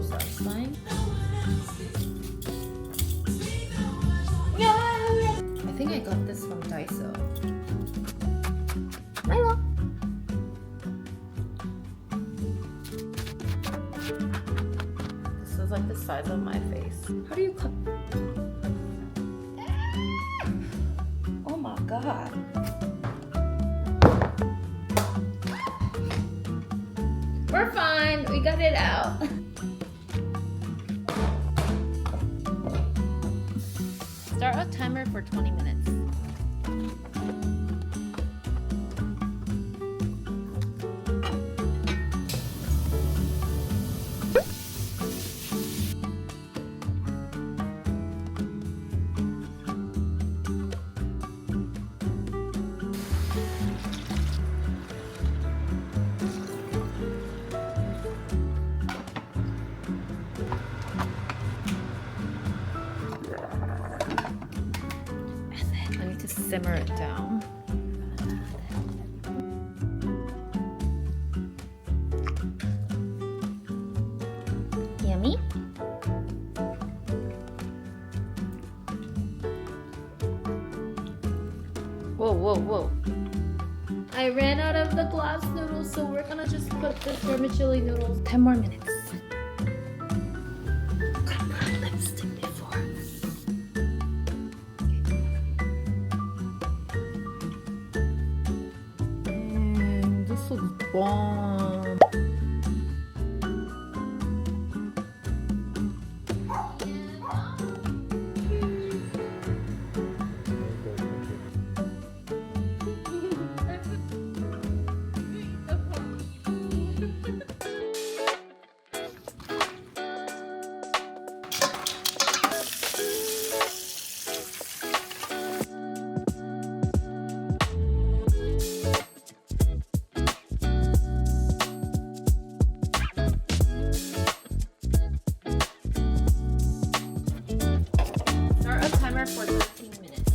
so satisfying. I think I got this from Daiso. Milo. This is like the size of my face. How do you cut? Oh my god. We're fine. We got it out. Start a timer for 20 minutes. I need to simmer it down. Yummy? Whoa, whoa, whoa. I ran out of the glass noodles, so we're gonna just put the vermicelli noodles. 10 more minutes. Gotta put lipstick before. This looks bomb. Start a timer for 15 minutes.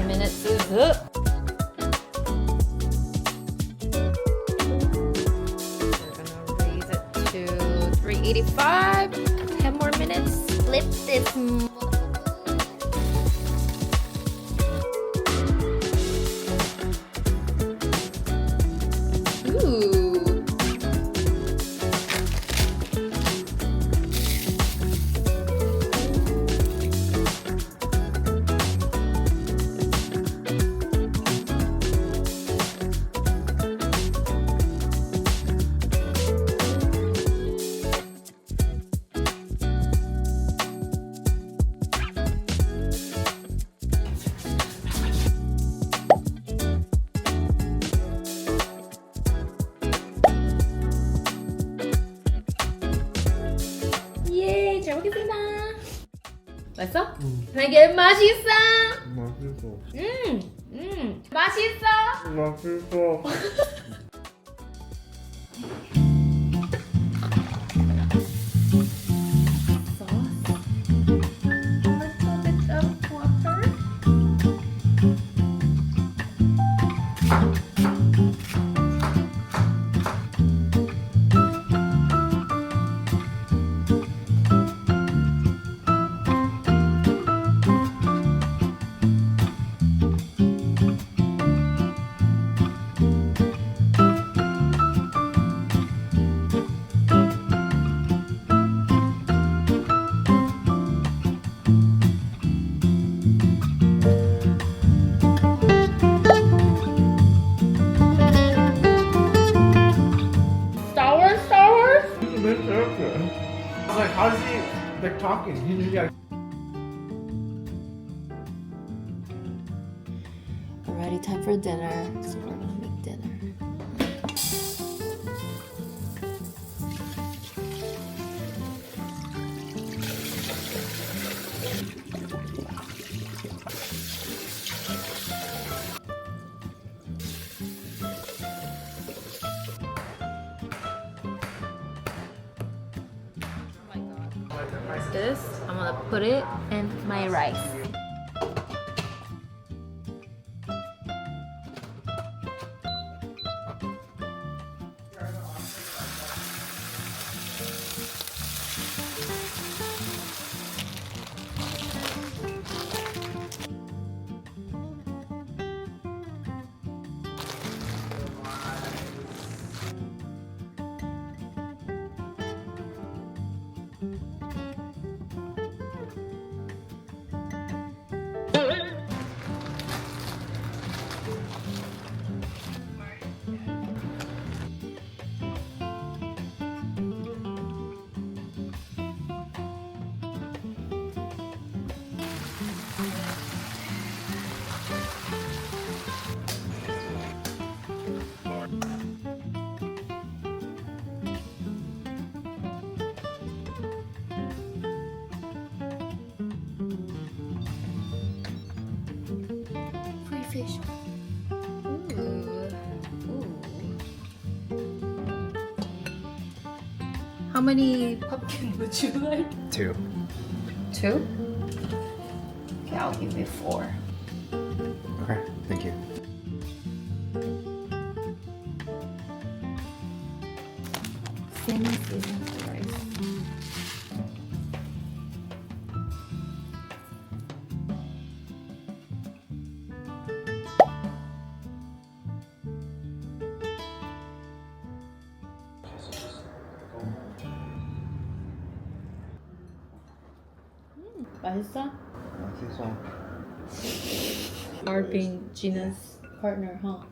Minutes is up. We're gonna raise it to 385. 10 more minutes. Flip this. Ooh. 예, 잘 먹겠습니다. 맛있어? 되게 맛있어. 맛있어. 맛있어. 맛있어. I was like, how does he like talking? He just like. Alrighty, time for dinner. So we're gonna make dinner. this. I'm gonna put it in my rice. Free fish. Ooh. How many pumpkin would you like? 2. 2? Okay, I'll give you 4. Okay, thank you. Same season for rice. 맛있어? Hard being Gina's partner, huh?